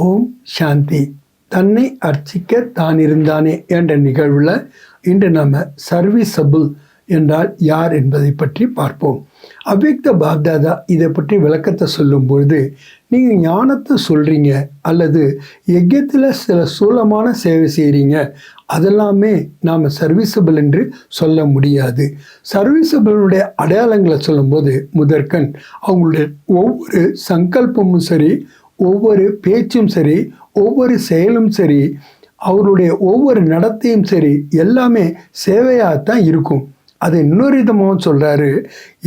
ஓம் சாந்தி. தன்னை அர்ச்சிக்க தான் இருந்தானே என்ற நிகழ்வில் இன்று நம்ம சர்வீசபிள் என்றால் யார் என்பதை பற்றி பார்ப்போம். அவ்யக்த பாப்தாதா இதை பற்றி விளக்கத்தை சொல்லும் பொழுது, நீங்கள் ஞானத்தை சொல்கிறீங்க அல்லது யஜ்யத்தில் சில சூலமான சேவை செய்கிறீங்க, அதெல்லாமே நாம் சர்வீசபிள் என்று சொல்ல முடியாது. சர்வீசபிளுடைய அடையாளங்களை சொல்லும்போது முதற்கண் அவங்களுடைய ஒவ்வொரு சங்கல்பமும் சரி, ஒவ்வொரு பேச்சும் சரி, ஒவ்வொரு செயலும் சரி, அவருடைய ஒவ்வொரு நடத்தையும் சரி, எல்லாமே சேவையாகத்தான் இருக்கும். அதை இன்னொரு விதமாகவும் சொல்கிறாரு,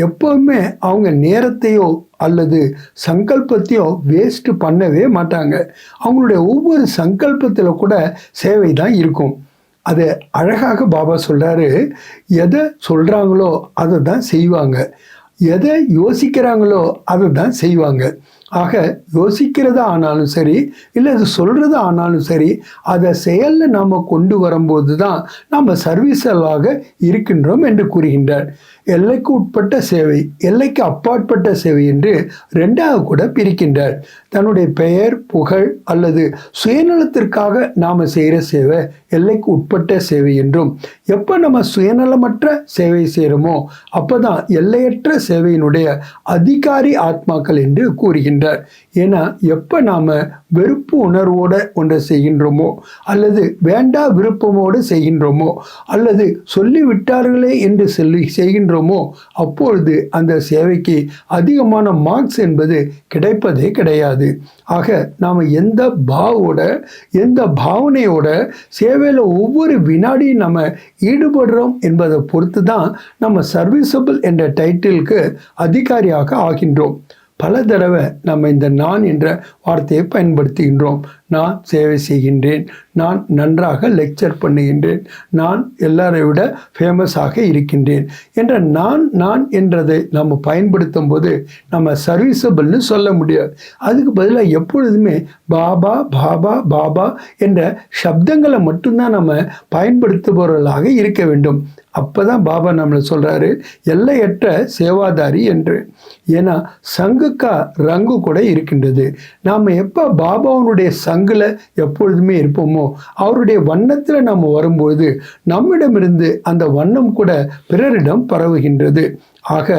எப்போவுமே அவங்க நேரத்தையோ அல்லது சங்கல்பத்தையோ வேஸ்ட்டு பண்ணவே மாட்டாங்க. அவங்களுடைய ஒவ்வொரு சங்கல்பத்தில் கூட சேவை தான் இருக்கும். அதை அழகாக பாபா சொல்கிறாரு, எதை சொல்கிறாங்களோ அதை தான் செய்வாங்க, எதை யோசிக்கிறாங்களோ அதை தான் செய்வாங்க. ஆக யோசிக்கிறதா ஆனாலும் சரி, இல்லை அது சொல்கிறதா ஆனாலும் சரி, அதை செயலில் நாம் கொண்டு வரும்போது தான் நாம் சர்வீஸலாக இருக்கின்றோம் என்று கூறுகின்றார். எல்லைக்கு உட்பட்ட சேவை, எல்லைக்கு அப்பாற்பட்ட சேவை என்று ரெண்டாக கூட பிரிக்கின்றார். தன்னுடைய பெயர், புகழ் அல்லது சுயநலத்திற்காக நாம் செய்கிற சேவை எல்லைக்கு உட்பட்ட சேவை என்றும், எப்போ நம்ம சுயநலமற்ற சேவை செய்கிறோமோ அப்போ தான் எல்லையற்ற சேவையினுடைய அதிகாரி ஆத்மாக்கள் என்று கூறுகின்றார். ஏன்னா எப்போ நாம் வெறுப்பு உணர்வோடு ஒன்றை செய்கின்றோமோ அல்லது வேண்டா விருப்பமோடு செய்கின்றோமோ அல்லது சொல்லிவிட்டார்களே என்று சொல்லி செய்கின்றோமோ, அப்பொழுது அந்த சேவைக்கு அதிகமான மார்க்ஸ் என்பது கிடைப்பதே கிடையாது. ஆக நாம் எந்த பாவோட, எந்த பாவனையோட சேவையில் ஒவ்வொரு வினாடியும் நம்ம ஈடுபடுறோம் என்பதை பொறுத்து தான் நம்ம சர்வீசபிள் என்ற டைட்டிலுக்கு அதிகாரியாக ஆகின்றோம். பல தடவை நம்ம இந்த நான் என்ற வார்த்தையை பயன்படுத்துகின்றோம். நான் சேவை செய்கின்றேன், நான் நன்றாக லெக்சர் பண்ணுகின்றேன், நான் எல்லாரை விட ஃபேமஸாக இருக்கின்றேன் என்ற நான் என்றதை நம்ம பயன்படுத்தும் போது நம்ம சர்வீசபிள்னு சொல்ல முடியாது. அதுக்கு பதிலாக எப்பொழுதுமே பாபா பாபா பாபா என்ற சப்தங்களை மட்டும்தான் நம்ம பயன்படுத்துபவர்களாக இருக்க வேண்டும். அப்போ தான் பாபா நம்மளை சொல்கிறாரு எல்லையற்ற சேவாதாரி என்று. ஏன்னா சங்குக்கா ரங்கு கூட இருக்கின்றது. நாம் எப்போ பாபாவுடைய சங்கில் எப்பொழுதுமே இருப்போமோ, அவருடைய வண்ணத்தில் நம்ம வரும்போது நம்மிடமிருந்து அந்த வண்ணம் கூட பிறரிடம் பரவுகின்றது. ஆக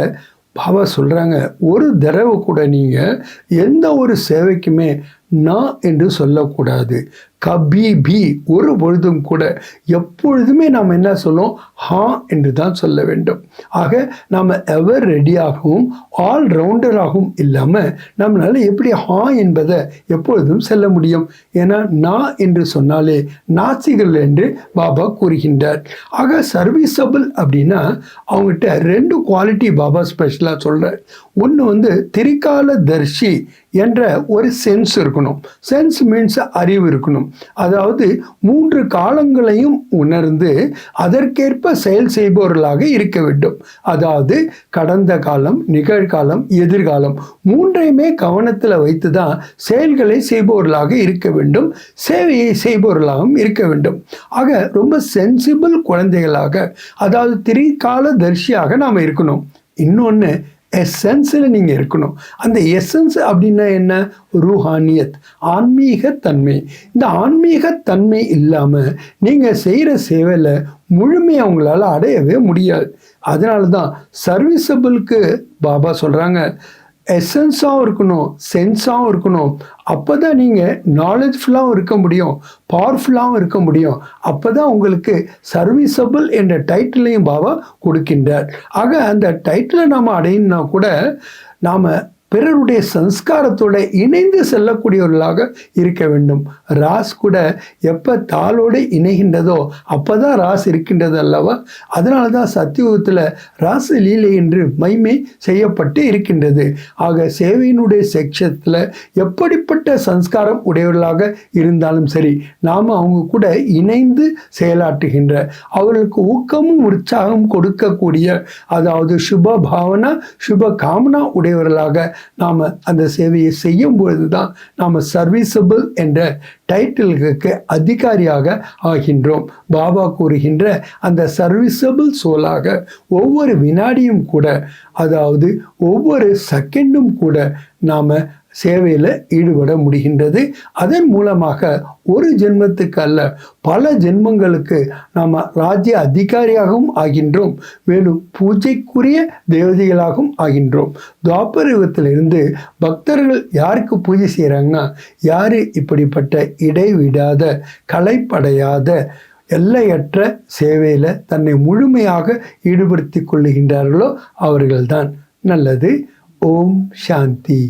பாபா சொல்கிறாங்க, ஒரு தடவை கூட நீங்கள் எந்த ஒரு சேவைக்குமே நான் என்று சொல்லக்கூடாது. கபி பி, ஒரு பொழுதும் கூட, எப்பொழுதுமே நாம் என்ன சொல்லும், ஹா என்று தான் சொல்ல வேண்டும். ஆக நாம் எவர் ரெடியாகவும் ஆல் ரவுண்டராகவும் இல்லாமல் நம்மளால் எப்படி ஹா என்பதை எப்பொழுதும் சொல்ல முடியும்? ஏன்னா நான் என்று சொன்னாலே நாசிகள் என்று பாபா கூறுகின்றார். ஆக சர்வீசபிள் அப்படின்னா அவங்ககிட்ட ரெண்டு குவாலிட்டி பாபா ஸ்பெஷலாக சொல்கிறார். ஒன்று திரிகால தர்ஷி என்ற ஒரு சென்ஸ் இருக்கணும். சென்ஸ் மீன்ஸ் அறிவு இருக்கணும். அதாவது 3 காலங்களையும் உணர்ந்து அதற்கேற்ப செயல் செய்பவர்களாக இருக்க வேண்டும். அதாவது கடந்த காலம், நிகழ்காலம், எதிர்காலம் மூன்றையுமே கவனத்தில் வைத்து தான் செயல்களை செய்பவர்களாக இருக்க வேண்டும், சேவையை செய்பவர்களாகவும் இருக்க வேண்டும். ஆக ரொம்ப சென்சிபிள் குழந்தைகளாக, அதாவது திரிகால தர்ஷியாக நாம் இருக்கணும். இன்னொன்று எசன்ஸில் நீங்கள் இருக்கணும். அந்த எசன்ஸ் அப்படின்னா என்ன? ரூஹானியத், ஆன்மீகத்தன்மை. இந்த ஆன்மீகத்தன்மை இல்லாமல் நீங்கள் செய்கிற சேவையில் முழுமையை அவங்களால அடையவே முடியாது. அதனால தான் சர்வீசபிளுக்கு பாபா சொல்கிறாங்க, எசன்ஸாகவும் இருக்கணும், சென்ஸாகவும் இருக்கணும். அப்போ தான் நீங்கள் நாலேஜ்ஃபுல்லாகவும் இருக்க முடியும், பவர்ஃபுல்லாகவும் இருக்க முடியும். அப்போ தான் உங்களுக்கு சர்வீசபிள் என்ற டைட்டிலையும் பாபா கொடுக்கின்றார். ஆக அந்த டைட்டிலை நாம் அடையணும்னா கூட நாம் பிறருடைய சம்ஸ்காரத்தோடு இணைந்து செல்லக்கூடியவர்களாக இருக்க வேண்டும். ராஸ் கூட எப்போ தாளோடு இணைகின்றதோ அப்போ தான் ராஸ் இருக்கின்றது அல்லவா? அதனால தான் சத்தியுகத்தில் ராச லீலை என்று மைமை செய்யப்பட்டு இருக்கின்றது. ஆக சேவையினுடைய செக்ஷத்தில் எப்படிப்பட்ட சம்ஸ்காரம் உடையவர்களாக இருந்தாலும் சரி, நாம் அவங்க கூட இணைந்து செயலாற்றுகின்ற, அவர்களுக்கு ஊக்கமும் உற்சாகம் கொடுக்கக்கூடிய, அதாவது சுப பாவனா சுப காமனா உடையவர்களாக நாம் அந்த சேவையை செய்யும் பொழுது தான் நாம் சர்வீசபிள் என்ற டைட்டிலுக்கு அதிகாரியாக ஆகின்றோம். பாபா கூறுகின்ற அந்த சர்வீசபிள் சோலாக ஒவ்வொரு வினாடியும் கூட, அதாவது ஒவ்வொரு செகண்டும் கூட நாம் சேவையில் ஈடுபட முடிகின்றது. அதன் மூலமாக ஒரு ஜென்மத்துக்கு அல்ல, பல ஜென்மங்களுக்கு நாம் ராஜ்ய அதிகாரியாகவும் ஆகின்றோம், மேலும் பூஜைக்குரிய தேவதைகளாகவும் ஆகின்றோம். துவாபர யுகத்திலிருந்து பக்தர்கள் யாருக்கு பூஜை செய்கிறாங்கன்னா, யார் இப்படிப்பட்ட இடைவிடாத களைப்படையாத எல்லையற்ற சேவையில் தன்னை முழுமையாக ஈடுபடுத்தி கொள்ளுகின்றார்களோ அவர்கள்தான். நல்லது. ஓம் சாந்தி.